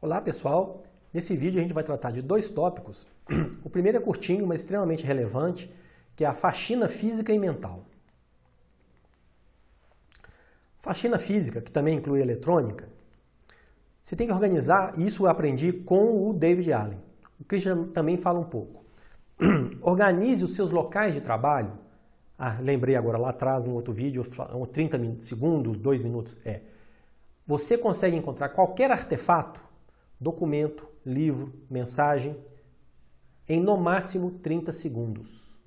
Olá pessoal, nesse vídeo a gente vai tratar de dois tópicos. O primeiro é curtinho, mas extremamente relevante, que é a faxina física e mental. Faxina física, que também inclui eletrônica, você tem que organizar, e isso eu aprendi com o David Allen. O Christian também fala um pouco. Organize os seus locais de trabalho. Lembrei agora lá atrás, num outro vídeo, 30 segundos, 2 minutos. Você consegue encontrar qualquer artefato, documento, livro, mensagem, em no máximo 30 segundos.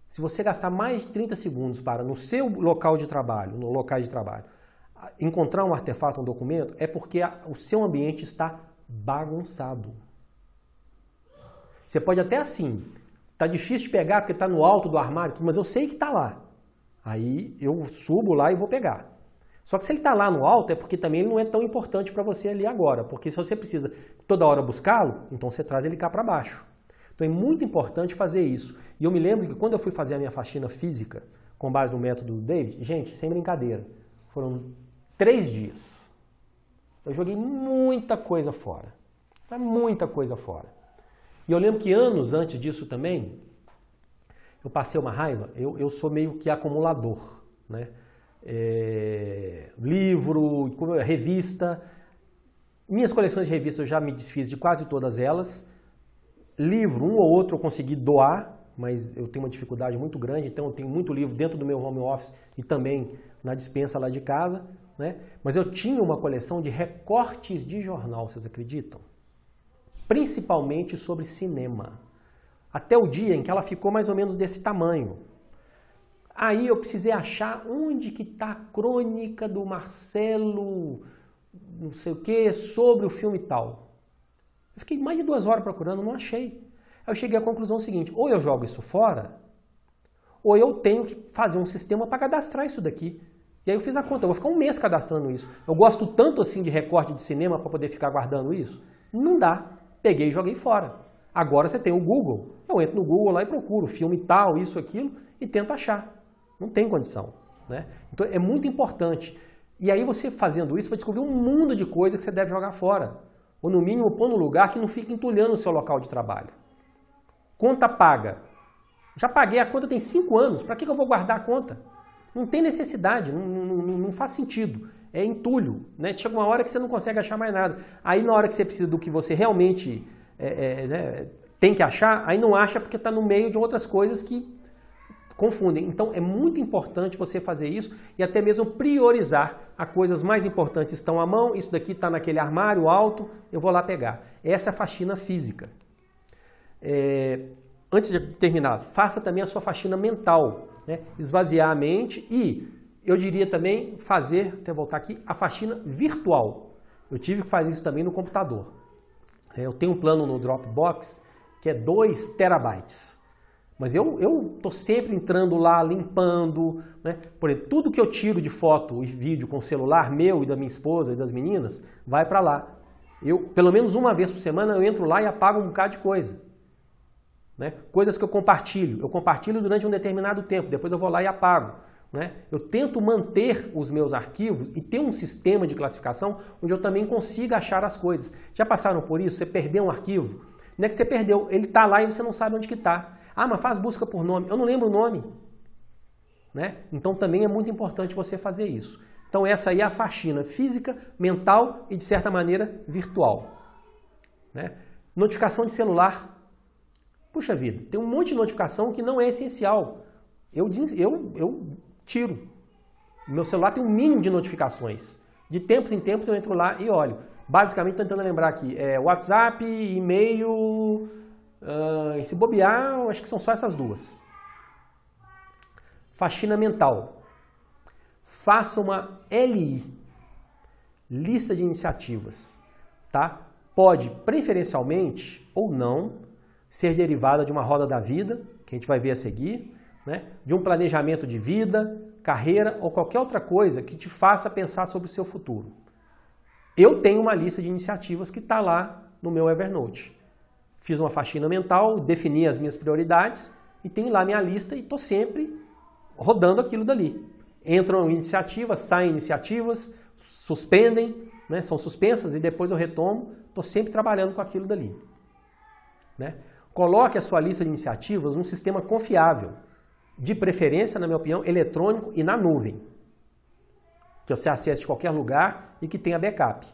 Se você gastar mais de 30 segundos para, no seu local de trabalho, no local de trabalho, encontrar um artefato, um documento, é porque o seu ambiente está bagunçado. Você pode até assim, tá difícil de pegar porque está no alto do armário, mas eu sei que está lá. Aí eu subo lá e vou pegar. Só que se ele está lá no alto é porque também ele não é tão importante para você ali agora, porque se você precisa toda hora buscá-lo, então você traz ele cá para baixo. Então é muito importante fazer isso. E eu me lembro que quando eu fui fazer a minha faxina física, com base no método do David, gente, sem brincadeira, foram 3 dias. Eu joguei muita coisa fora. Muita coisa fora. E eu lembro que anos antes disso também, eu passei uma raiva, eu sou meio que acumulador, né? Livro, revista. Minhas coleções de revistas eu já me desfiz de quase todas elas. Livro, um ou outro eu consegui doar, mas eu tenho uma dificuldade muito grande, então eu tenho muito livro dentro do meu home office e também na despensa lá de casa, né? Mas eu tinha uma coleção de recortes de jornal, vocês acreditam? Principalmente sobre cinema. Até o dia em que ela ficou mais ou menos desse tamanho. Aí eu precisei achar onde que está a crônica do Marcelo, não sei o que, sobre o filme tal. Eu fiquei mais de 2 horas procurando, não achei. Aí eu cheguei à conclusão seguinte, ou eu jogo isso fora, ou eu tenho que fazer um sistema para cadastrar isso daqui. E aí eu fiz a conta, eu vou ficar 1 mês cadastrando isso. Eu gosto tanto assim de recorte de cinema para poder ficar guardando isso? Não dá. Peguei e joguei fora. Agora você tem o Google. Eu entro no Google lá e procuro filme tal, isso, aquilo, e tento achar. Não tem condição, né? Então é muito importante. E aí você fazendo isso vai descobrir um mundo de coisas que você deve jogar fora. Ou no mínimo pôr no lugar que não fique entulhando o seu local de trabalho. Conta paga. Já paguei a conta tem 5 anos. Para que eu vou guardar a conta? Não tem necessidade, não faz sentido. É entulho, né? Chega uma hora que você não consegue achar mais nada. Aí na hora que você precisa do que você realmente tem que achar, aí não acha porque está no meio de outras coisas que confundem. Então é muito importante você fazer isso e até mesmo priorizar. As coisas mais importantes estão à mão, isso daqui está naquele armário alto, eu vou lá pegar. Essa é a faxina física. Antes de terminar, faça também a sua faxina mental, né? Esvaziar a mente e, eu diria também, fazer, até voltar aqui, a faxina virtual. Eu tive que fazer isso também no computador. Eu tenho um plano no Dropbox que é 2 terabytes. Mas eu estou sempre entrando lá, limpando, né? Por exemplo, tudo que eu tiro de foto e vídeo com o celular meu e da minha esposa e das meninas, vai para lá. Pelo menos uma vez por semana, eu entro lá e apago um bocado de coisa. Né? Coisas que eu compartilho durante um determinado tempo, depois eu vou lá e apago. Né? Eu tento manter os meus arquivos e ter um sistema de classificação onde eu também consiga achar as coisas. Já passaram por isso? Você perdeu um arquivo? Não é que você perdeu, ele está lá e você não sabe onde que está. Mas faz busca por nome. Eu não lembro o nome. Né? Então também é muito importante você fazer isso. Então essa aí é a faxina física, mental e de certa maneira virtual. Né? Notificação de celular. Puxa vida, tem um monte de notificação que não é essencial. Eu tiro. Meu celular tem um mínimo de notificações. De tempos em tempos eu entro lá e olho. Basicamente, estou tentando lembrar aqui, WhatsApp, e-mail, se bobear, acho que são só essas 2. Faxina mental. Faça uma LI, lista de iniciativas. Tá? Pode, preferencialmente, ou não, ser derivada de uma roda da vida, que a gente vai ver a seguir, né? De um planejamento de vida, carreira ou qualquer outra coisa que te faça pensar sobre o seu futuro. Eu tenho uma lista de iniciativas que está lá no meu Evernote. Fiz uma faxina mental, defini as minhas prioridades e tenho lá minha lista e estou sempre rodando aquilo dali. Entram iniciativas, saem iniciativas, suspendem, né, são suspensas e depois eu retomo, estou sempre trabalhando com aquilo dali. Né? Coloque a sua lista de iniciativas num sistema confiável, de preferência, na minha opinião, eletrônico e na nuvem, que você acesse de qualquer lugar e que tenha backup.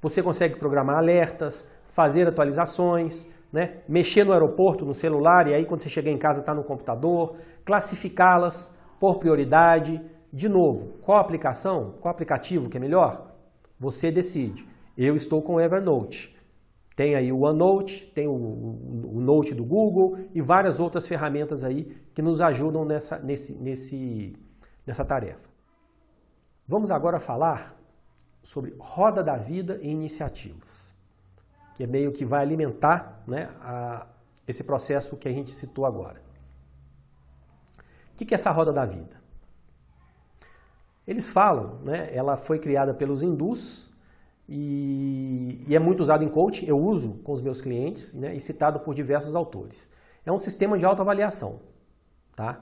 Você consegue programar alertas, fazer atualizações, né? Mexer no aeroporto, no celular, e aí quando você chegar em casa está no computador, classificá-las por prioridade. De novo, qual aplicação, qual aplicativo que é melhor? Você decide. Eu estou com o Evernote. Tem aí o OneNote, tem o Note do Google e várias outras ferramentas aí que nos ajudam nessa tarefa. Vamos agora falar sobre roda da vida e iniciativas, que é meio que vai alimentar, né, esse processo que a gente citou agora. O que é essa roda da vida? Eles falam, né, ela foi criada pelos hindus e é muito usada em coaching, eu uso com os meus clientes, né, e citado por diversos autores. É um sistema de autoavaliação. Tá?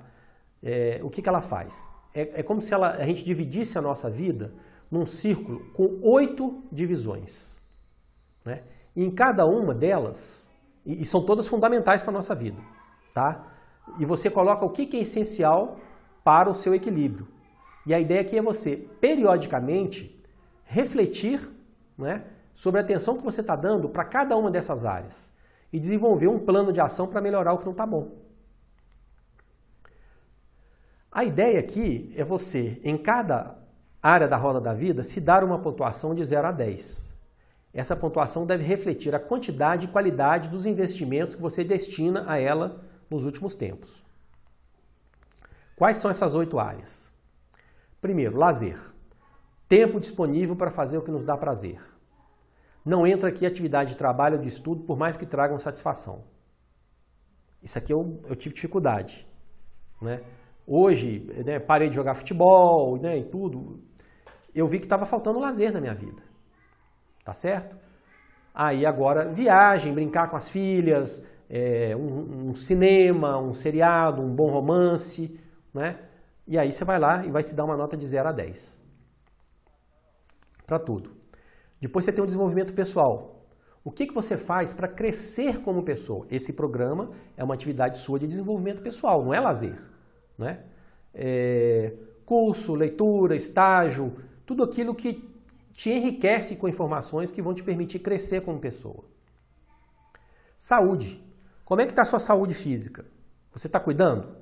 O que ela faz? É como se a gente dividisse a nossa vida num círculo com 8 divisões. Né? E em cada uma delas, e são todas fundamentais para a nossa vida, tá? E você coloca o que é essencial para o seu equilíbrio. E a ideia aqui é você, periodicamente, refletir, né, sobre a atenção que você está dando para cada uma dessas áreas e desenvolver um plano de ação para melhorar o que não está bom. A ideia aqui é você, em cada área da roda da vida, se dar uma pontuação de 0 a 10. Essa pontuação deve refletir a quantidade e qualidade dos investimentos que você destina a ela nos últimos tempos. Quais são essas 8 áreas? Primeiro, lazer. Tempo disponível para fazer o que nos dá prazer. Não entra aqui atividade de trabalho ou de estudo, por mais que tragam satisfação. Isso aqui eu tive dificuldade. Né? Hoje, né, parei de jogar futebol, né, e tudo. Eu vi que estava faltando lazer na minha vida. Tá certo? Aí agora, viagem, brincar com as filhas, um cinema, um seriado, um bom romance, né? E aí você vai lá e vai se dar uma nota de 0 a 10. Para tudo. Depois você tem o desenvolvimento pessoal. O que você faz para crescer como pessoa? Esse programa é uma atividade sua de desenvolvimento pessoal, não é lazer. Né? Curso, leitura, estágio, tudo aquilo que te enriquece com informações que vão te permitir crescer como pessoa. Saúde. Como é que está a sua saúde física? Você está cuidando?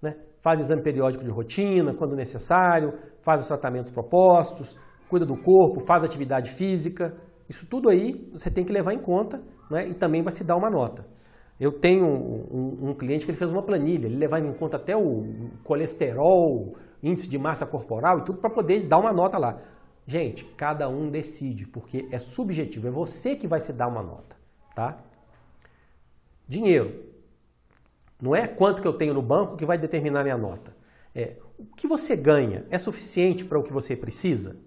Né? Faz exame periódico de rotina, quando necessário, faz os tratamentos propostos, cuida do corpo, faz atividade física. Isso tudo aí você tem que levar em conta, né? E também vai se dar uma nota. Eu tenho um cliente que ele fez uma planilha, ele levava em conta até o colesterol, índice de massa corporal e tudo para poder dar uma nota lá. Gente, cada um decide, porque é subjetivo, é você que vai se dar uma nota. Tá? Dinheiro. Não é quanto que eu tenho no banco que vai determinar a minha nota. O que você ganha é suficiente para o que você precisa?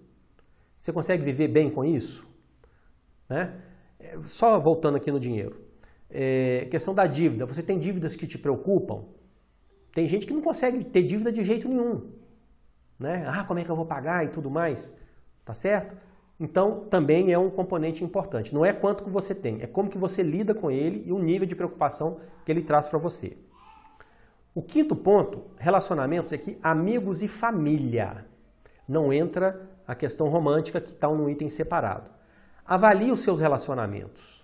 Você consegue viver bem com isso? Né? Só voltando aqui no dinheiro. Questão da dívida. Você tem dívidas que te preocupam? Tem gente que não consegue ter dívida de jeito nenhum. Né? Como é que eu vou pagar e tudo mais? Tá certo? Então, também é um componente importante. Não é quanto que você tem, é como que você lida com ele e o nível de preocupação que ele traz para você. O quinto ponto, relacionamentos aqui, amigos e família. Não entra a questão romântica que está num item separado. Avalie os seus relacionamentos.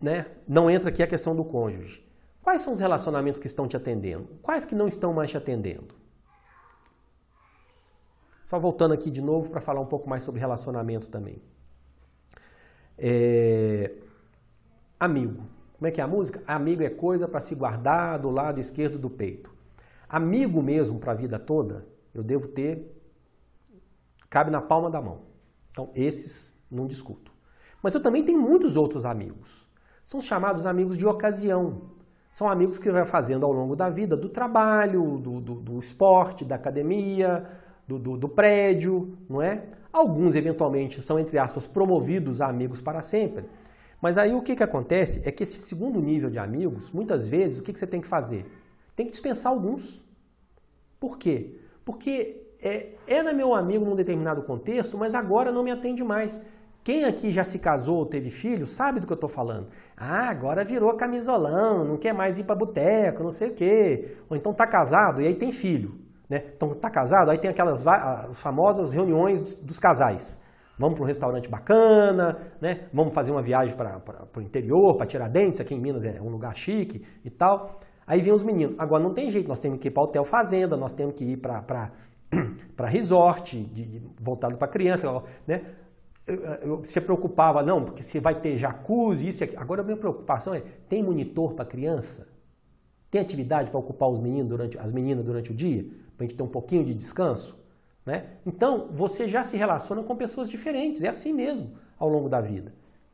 Né? Não entra aqui a questão do cônjuge. Quais são os relacionamentos que estão te atendendo? Quais que não estão mais te atendendo? Só voltando aqui de novo para falar um pouco mais sobre relacionamento também. Amigo. Como é que é a música? Amigo é coisa para se guardar do lado esquerdo do peito. Amigo mesmo para a vida toda, eu devo ter, cabe na palma da mão. Então, esses não discuto. Mas eu também tenho muitos outros amigos. São chamados amigos de ocasião. São amigos que vai fazendo ao longo da vida, do trabalho, do esporte, da academia, do prédio, não é? Alguns, eventualmente, são, entre aspas, promovidos a amigos para sempre. Mas aí o que acontece é que esse segundo nível de amigos, muitas vezes, o que você tem que fazer? Tem que dispensar alguns. Por quê? Porque era meu amigo num determinado contexto, mas agora não me atende mais. Quem aqui já se casou ou teve filho sabe do que eu estou falando. Ah, agora virou camisolão, não quer mais ir para boteco, não sei o quê. Ou então está casado e aí tem filho. Né? Então está casado, aí tem aquelas as famosas reuniões dos casais. Vamos para um restaurante bacana, né? Vamos fazer uma viagem para o interior, para Tiradentes, aqui em Minas é um lugar chique e tal. Aí vem os meninos. Agora não tem jeito, nós temos que ir para hotel fazenda, nós temos que ir para resort, voltado para criança, né? Eu se preocupava, não, porque se vai ter jacuzzi, isso e aquilo. Agora a minha preocupação é, tem monitor para criança? Tem atividade para ocupar os meninos as meninas durante o dia? Para a gente ter um pouquinho de descanso? Né? Então, você já se relaciona com pessoas diferentes, é assim mesmo ao longo da vida.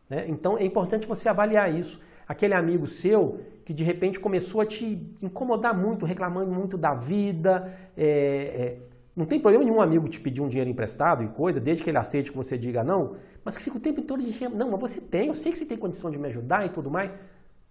Né? Então, é importante você avaliar isso. Aquele amigo seu que de repente começou a te incomodar muito, reclamando muito da vida, não tem problema nenhum amigo te pedir um dinheiro emprestado e coisa, desde que ele aceite que você diga não, mas que fica o tempo todo dizendo, não, mas você tem, eu sei que você tem condição de me ajudar e tudo mais.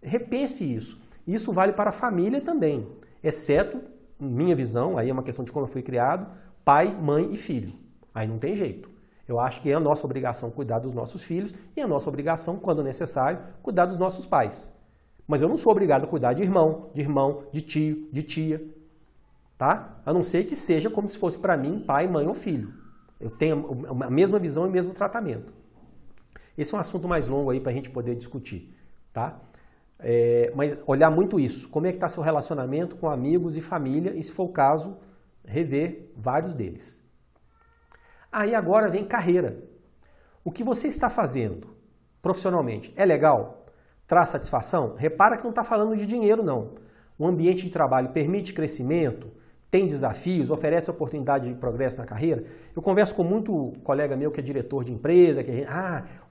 Repense isso. Isso vale para a família também, exceto, minha visão, aí é uma questão de como eu fui criado, pai, mãe e filho. Aí não tem jeito. Eu acho que é a nossa obrigação cuidar dos nossos filhos e é a nossa obrigação, quando necessário, cuidar dos nossos pais. Mas eu não sou obrigado a cuidar de irmão, de tio, de tia. Tá? A não ser que seja como se fosse para mim pai, mãe ou filho. Eu tenho a mesma visão e o mesmo tratamento. Esse é um assunto mais longo aí para a gente poder discutir. Tá? Mas olhar muito isso. Como é que está seu relacionamento com amigos e família e, se for o caso, rever vários deles. Aí agora vem carreira. O que você está fazendo profissionalmente é legal? Traz satisfação? Repara que não está falando de dinheiro, não. O ambiente de trabalho permite crescimento? Tem desafios? Oferece oportunidade de progresso na carreira? Eu converso com muito colega meu que é diretor de empresa, que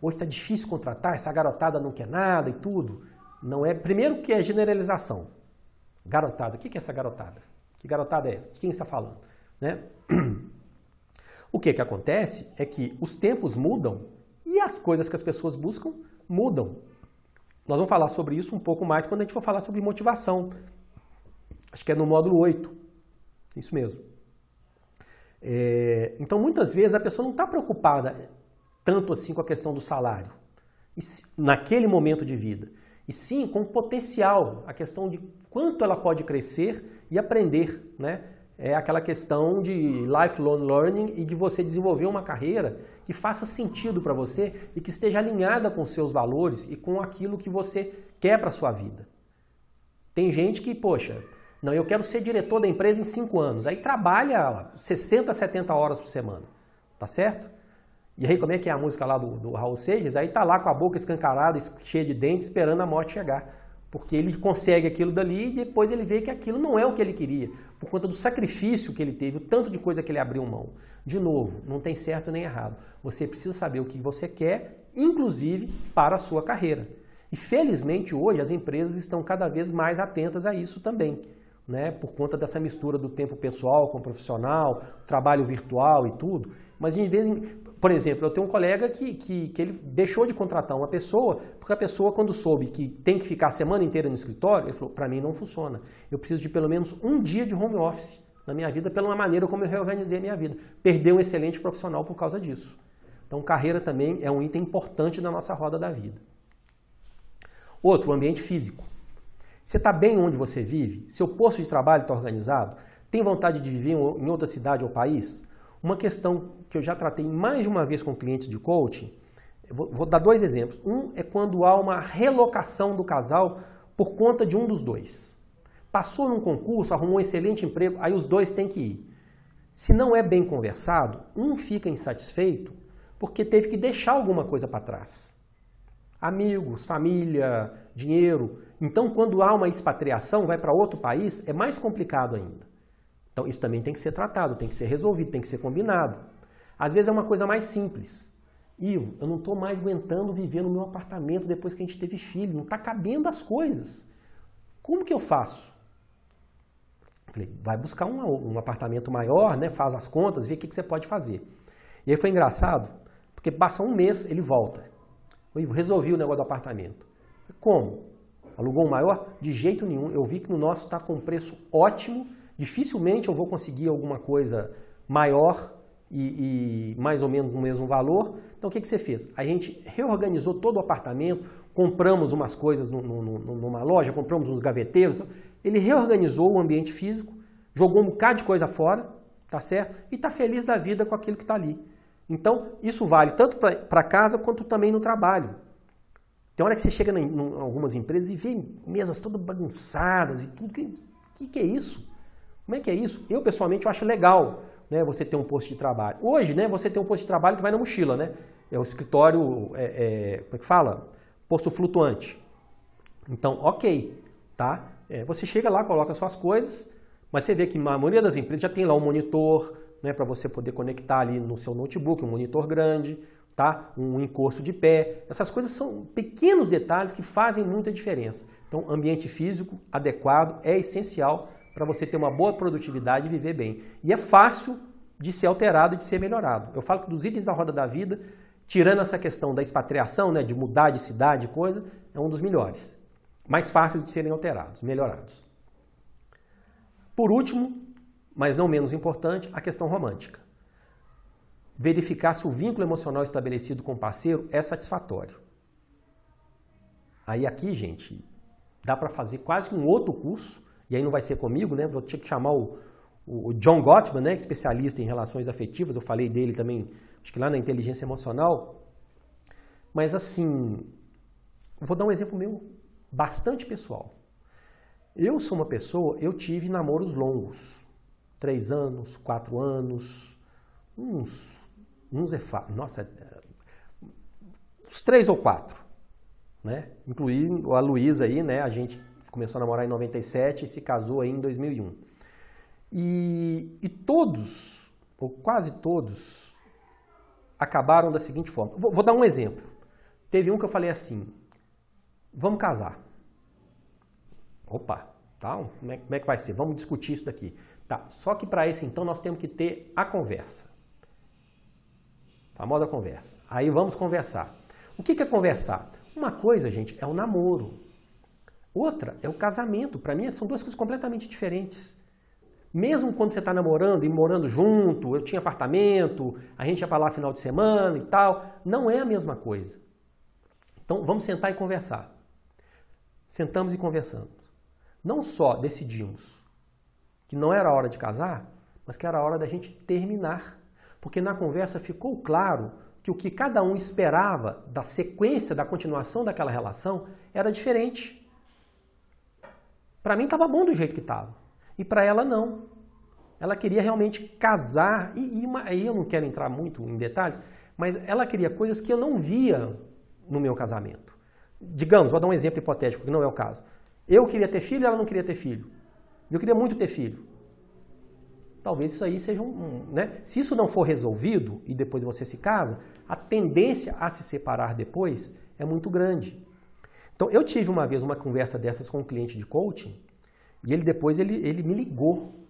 hoje está difícil contratar, essa garotada não quer nada e tudo. Não é. Primeiro que é generalização. Garotada, o que é essa garotada? Que garotada é essa? De quem está falando? Né? O que acontece é que os tempos mudam e as coisas que as pessoas buscam mudam. Nós vamos falar sobre isso um pouco mais quando a gente for falar sobre motivação. Acho que é no módulo 8. Isso mesmo. Então, muitas vezes, a pessoa não está preocupada tanto assim com a questão do salário, naquele momento de vida, e sim com o potencial, a questão de quanto ela pode crescer e aprender, né? É aquela questão de lifelong learning e de você desenvolver uma carreira que faça sentido para você e que esteja alinhada com os seus valores e com aquilo que você quer para a sua vida. Tem gente que, poxa, não, eu quero ser diretor da empresa em 5 anos, aí trabalha 60, 70 horas por semana, tá certo? E aí como é que é a música lá do Raul Seixas? Aí tá lá com a boca escancarada, cheia de dentes, esperando a morte chegar. Porque ele consegue aquilo dali e depois ele vê que aquilo não é o que ele queria, por conta do sacrifício que ele teve, o tanto de coisa que ele abriu mão. De novo, não tem certo nem errado. Você precisa saber o que você quer, inclusive para a sua carreira. E felizmente hoje as empresas estão cada vez mais atentas a isso também, né? Por conta dessa mistura do tempo pessoal com o profissional, trabalho virtual e tudo. Mas de vez em... Por exemplo, eu tenho um colega que ele deixou de contratar uma pessoa, porque a pessoa, quando soube que tem que ficar a semana inteira no escritório, ele falou, para mim não funciona. Eu preciso de pelo menos um dia de home office na minha vida, pela maneira como eu reorganizei a minha vida. Perdeu um excelente profissional por causa disso. Então, carreira também é um item importante na nossa roda da vida. Outro, o ambiente físico. Você está bem onde você vive? Seu posto de trabalho está organizado? Tem vontade de viver em outra cidade ou país? Uma questão que eu já tratei mais de uma vez com clientes de coaching, vou dar 2 exemplos. Um é quando há uma relocação do casal por conta de um dos dois. Passou num concurso, arrumou um excelente emprego, aí os dois têm que ir. Se não é bem conversado, um fica insatisfeito porque teve que deixar alguma coisa para trás. Amigos, família, dinheiro. Então, quando há uma expatriação, vai para outro país, é mais complicado ainda. Então, isso também tem que ser tratado, tem que ser resolvido, tem que ser combinado. Às vezes é uma coisa mais simples. Ivo, eu não estou mais aguentando viver no meu apartamento depois que a gente teve filho, não está cabendo as coisas. Como que eu faço? Falei, vai buscar um apartamento maior, né? Faz as contas, vê o que você pode fazer. E aí foi engraçado, porque passa um mês, ele volta. Ivo, resolvi o negócio do apartamento. Como? Alugou um maior? De jeito nenhum. Eu vi que no nosso está com preço ótimo. Dificilmente eu vou conseguir alguma coisa maior e mais ou menos no mesmo valor. Então, o que você fez? A gente reorganizou todo o apartamento, compramos umas coisas numa loja, compramos uns gaveteiros. Ele reorganizou o ambiente físico, jogou um bocado de coisa fora, tá certo? E está feliz da vida com aquilo que está ali. Então, isso vale tanto para casa quanto também no trabalho. Tem hora que você chega em algumas empresas e vê mesas todas bagunçadas e tudo. Que é isso? Como é que é isso? Eu, pessoalmente, eu acho legal, né, você ter um posto de trabalho. Hoje, né, você tem um posto de trabalho que vai na mochila, né? É o escritório, como é que fala? Posto flutuante. Então, ok, tá? Você chega lá, coloca suas coisas, mas você vê que a maioria das empresas já tem lá um monitor, né, para você poder conectar ali no seu notebook, um monitor grande, tá? Um encosto de pé. Essas coisas são pequenos detalhes que fazem muita diferença. Então, ambiente físico adequado é essencial para você ter uma boa produtividade e viver bem. E é fácil de ser alterado e de ser melhorado. Eu falo que dos itens da roda da vida, tirando essa questão da expatriação, né, de mudar de cidade, coisa, é um dos melhores. Mais fáceis de serem alterados, melhorados. Por último, mas não menos importante, a questão romântica. Verificar se o vínculo emocional estabelecido com o parceiro é satisfatório. Aí aqui, gente, dá para fazer quase que um outro curso, e aí não vai ser comigo, né? Vou ter que chamar o John Gottman, né? Especialista em relações afetivas, eu falei dele também, acho que lá na inteligência emocional. Mas assim, vou dar um exemplo meu bastante pessoal. Eu sou uma pessoa, eu tive namoros longos, 3 anos, 4 anos, uns nossa, uns 3 ou 4, né? Incluindo a Luísa aí, né? A gente começou a namorar em 97 e se casou aí em 2001. E todos, ou quase todos, acabaram da seguinte forma. Vou dar um exemplo. Teve um que eu falei assim, vamos casar. Opa, tá? Como é que vai ser? Vamos discutir isso daqui. Tá, só que para isso, então, nós temos que ter a conversa. Famosa conversa. Aí vamos conversar. O que é conversar? Uma coisa, gente, é o namoro. Outra é o casamento. Para mim, são duas coisas completamente diferentes. Mesmo quando você está namorando e morando junto, eu tinha apartamento, a gente ia para lá final de semana e tal, não é a mesma coisa. Então, vamos sentar e conversar. Sentamos e conversamos. Não só decidimos que não era hora de casar, mas que era hora da gente terminar. Porque na conversa ficou claro que o que cada um esperava da sequência, da continuação daquela relação, era diferente. Para mim estava bom do jeito que estava. E para ela não. Ela queria realmente casar, e aí eu não quero entrar muito em detalhes, mas ela queria coisas que eu não via no meu casamento. Digamos, vou dar um exemplo hipotético, que não é o caso. Eu queria ter filho e ela não queria ter filho. Eu queria muito ter filho. Talvez isso aí seja né? Se isso não for resolvido e depois você se casa, a tendência a se separar depois é muito grande. Então, eu tive uma vez uma conversa dessas com um cliente de coaching e ele depois ele me ligou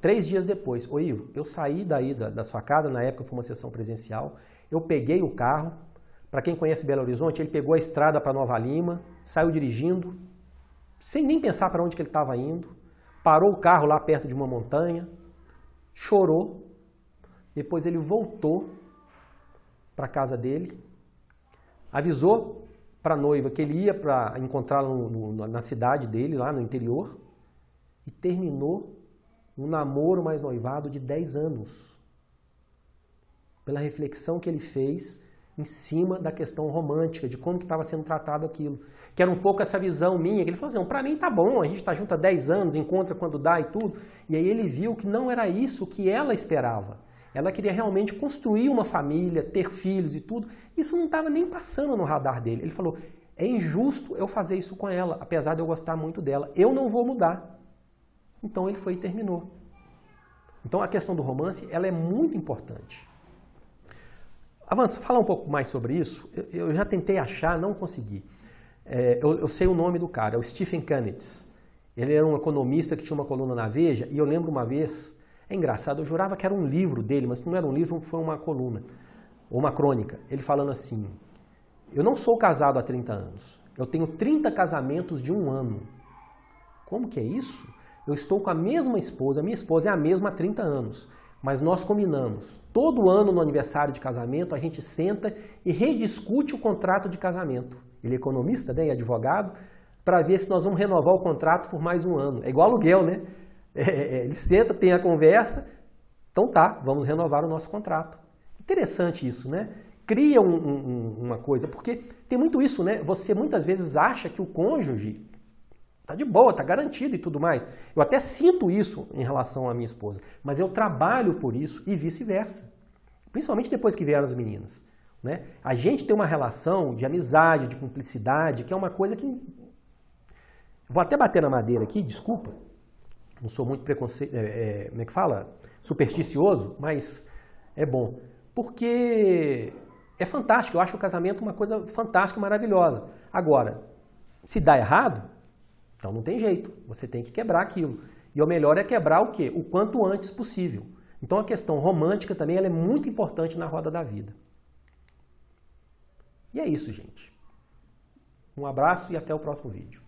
3 dias depois. Ô Ivo, eu saí daí da sua casa, na época foi uma sessão presencial, eu peguei o carro, para quem conhece Belo Horizonte, ele pegou a estrada para Nova Lima, saiu dirigindo, sem nem pensar para onde que ele estava indo, parou o carro lá perto de uma montanha, chorou, depois ele voltou para a casa dele, avisou para a noiva que ele ia para encontrá-la na cidade dele, lá no interior, e terminou um namoro mais noivado de 10 anos. Pela reflexão que ele fez em cima da questão romântica, de como que estava sendo tratado aquilo. Que era um pouco essa visão minha, que ele falou assim, para mim tá bom, a gente está junto há 10 anos, encontra quando dá e tudo. E aí ele viu que não era isso que ela esperava. Ela queria realmente construir uma família, ter filhos e tudo. Isso não estava nem passando no radar dele. Ele falou, é injusto eu fazer isso com ela, apesar de eu gostar muito dela. Eu não vou mudar. Então ele foi e terminou. Então a questão do romance, ela é muito importante. Avança, falar um pouco mais sobre isso, eu já tentei achar, não consegui. Eu sei o nome do cara, é o Stephen Canitz. Ele era um economista que tinha uma coluna na Veja, e eu lembro uma vez, é engraçado, eu jurava que era um livro dele, mas não era um livro, foi uma coluna, ou uma crônica. Ele falando assim, eu não sou casado há 30 anos, eu tenho 30 casamentos de 1 ano. Como que é isso? Eu estou com a mesma esposa, a minha esposa é a mesma há 30 anos. Mas nós combinamos. Todo ano no aniversário de casamento a gente senta e rediscute o contrato de casamento. Ele é economista, né, e advogado, para ver se nós vamos renovar o contrato por mais um ano. É igual aluguel, né? Ele senta, tem a conversa, então tá, vamos renovar o nosso contrato. Interessante isso, né? Cria uma coisa, porque tem muito isso, né? Você muitas vezes acha que o cônjuge tá de boa, tá garantido e tudo mais. Eu até sinto isso em relação à minha esposa, mas eu trabalho por isso e vice-versa. Principalmente depois que vieram as meninas, né? A gente tem uma relação de amizade, de cumplicidade, que é uma coisa que... Vou até bater na madeira aqui, desculpa. Não sou muito como é que fala? Supersticioso, mas é bom. Porque é fantástico, eu acho o casamento uma coisa fantástica e maravilhosa. Agora, se dá errado, então não tem jeito, você tem que quebrar aquilo. E o melhor é quebrar o quê? O quanto antes possível. Então a questão romântica também ela é muito importante na roda da vida. E é isso, gente. Um abraço e até o próximo vídeo.